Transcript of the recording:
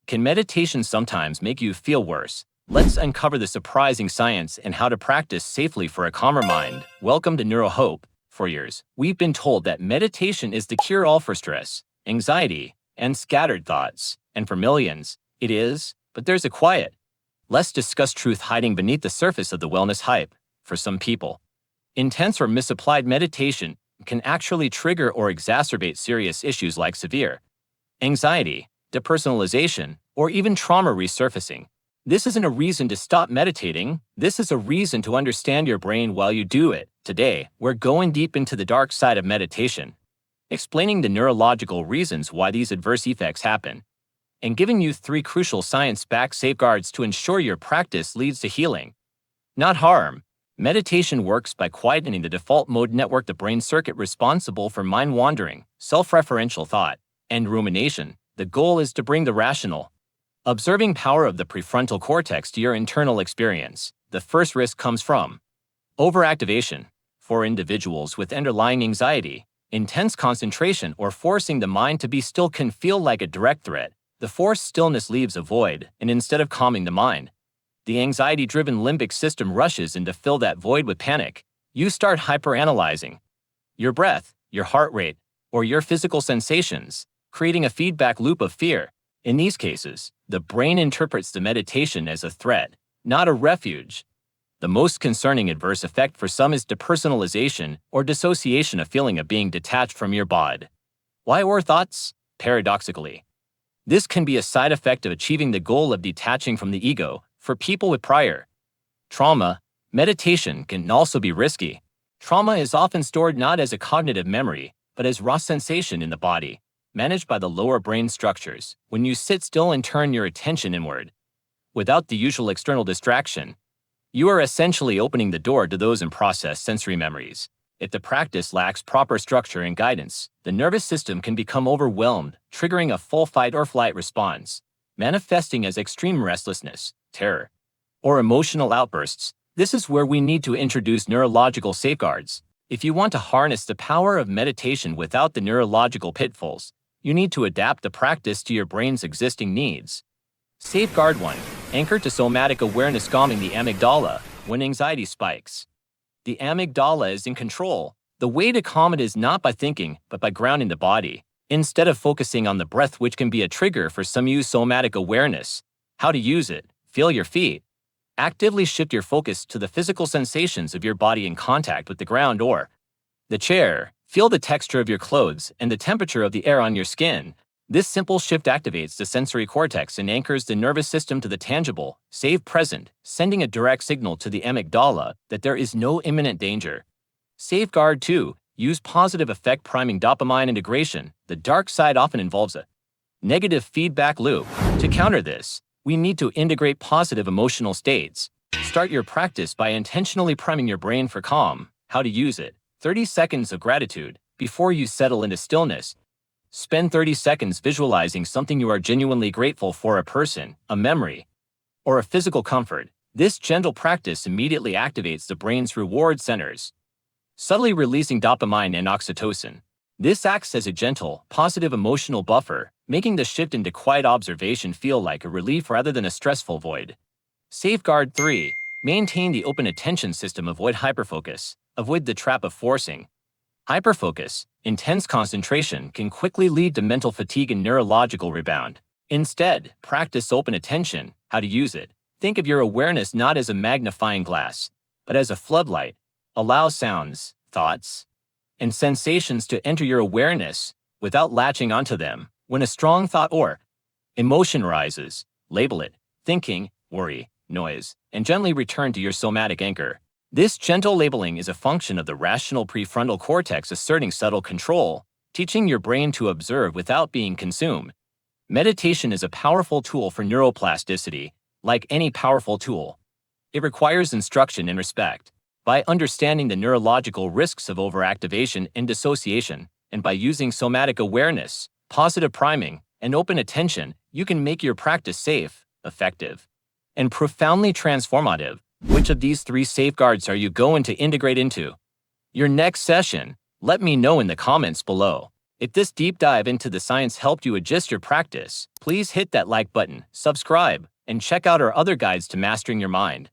Can meditation sometimes make you feel worse? Let's uncover the surprising science and how to practice safely for a calmer mind. Welcome to NeuroHope. For years, we've been told that meditation is the cure-all for stress, anxiety, and scattered thoughts. And for millions, it is, but there's a quiet. Let's discuss truth hiding beneath the surface of the wellness hype. For some people, intense or misapplied meditation can actually trigger or exacerbate serious issues like severe anxiety, depersonalization, or even trauma resurfacing. This isn't a reason to stop meditating. This is a reason to understand your brain while you do it. Today, we're going deep into the dark side of meditation, explaining the neurological reasons why these adverse effects happen, and giving you 3 crucial science-backed safeguards to ensure your practice leads to healing, not harm. Meditation works by quietening the default mode network, the brain circuit responsible for mind-wandering, self-referential thought, and rumination. The goal is to bring the rational, observing power of the prefrontal cortex to your internal experience. The first risk comes from overactivation. For individuals with underlying anxiety, intense concentration or forcing the mind to be still can feel like a direct threat. The forced stillness leaves a void, and instead of calming the mind, the anxiety-driven limbic system rushes in to fill that void with panic. You start hyperanalyzing your breath, your heart rate, or your physical sensations, creating a feedback loop of fear. In these cases, the brain interprets the meditation as a threat, not a refuge. The most concerning adverse effect for some is depersonalization or dissociation, a feeling of being detached from your body. Why or thoughts? Paradoxically, this can be a side effect of achieving the goal of detaching from the ego. For people with prior trauma, meditation can also be risky. Trauma is often stored not as a cognitive memory, but as raw sensation in the body, managed by the lower brain structures. When you sit still and turn your attention inward, without the usual external distraction, you are essentially opening the door to those unprocessed sensory memories. If the practice lacks proper structure and guidance, the nervous system can become overwhelmed, triggering a full fight or flight response, manifesting as extreme restlessness, terror, or emotional outbursts. This is where we need to introduce neurological safeguards. If you want to harness the power of meditation without the neurological pitfalls, you need to adapt the practice to your brain's existing needs. Safeguard 1. Anchor to somatic awareness, calming the amygdala when anxiety spikes. The amygdala is in control. The way to calm it is not by thinking, but by grounding the body. Instead of focusing on the breath, which can be a trigger for some, use somatic awareness. How to use it? Feel your feet. Actively shift your focus to the physical sensations of your body in contact with the ground or the chair. Feel the texture of your clothes and the temperature of the air on your skin. This simple shift activates the sensory cortex and anchors the nervous system to the tangible, safe present, sending a direct signal to the amygdala that there is no imminent danger. Safeguard 2. Use positive effect priming, dopamine integration. The dark side often involves a negative feedback loop. To counter this, we need to integrate positive emotional states. Start your practice by intentionally priming your brain for calm. How to use it? 30 seconds of gratitude. Before you settle into stillness, spend 30 seconds visualizing something you are genuinely grateful for, a person, a memory, or a physical comfort. This gentle practice immediately activates the brain's reward centers, subtly releasing dopamine and oxytocin. This acts as a gentle, positive emotional buffer, making the shift into quiet observation feel like a relief rather than a stressful void. Safeguard 3. Maintain the open attention system. Avoid hyperfocus. Avoid the trap of forcing hyperfocus. Intense concentration can quickly lead to mental fatigue and neurological rebound. Instead, practice open attention. How to use it? Think of your awareness not as a magnifying glass, but as a floodlight. Allow sounds, thoughts, and sensations to enter your awareness without latching onto them. When a strong thought or emotion rises, label it thinking, worry, noise, and gently return to your somatic anchor. This gentle labeling is a function of the rational prefrontal cortex asserting subtle control, teaching your brain to observe without being consumed. Meditation is a powerful tool for neuroplasticity. Like any powerful tool, it requires instruction and respect. By understanding the neurological risks of overactivation and dissociation, and by using somatic awareness, positive priming, and open attention, you can make your practice safe, effective, and profoundly transformative. Which of these 3 safeguards are you going to integrate into your next session? Let me know in the comments below. If this deep dive into the science helped you adjust your practice, please hit that like button, subscribe, and check out our other guides to mastering your mind.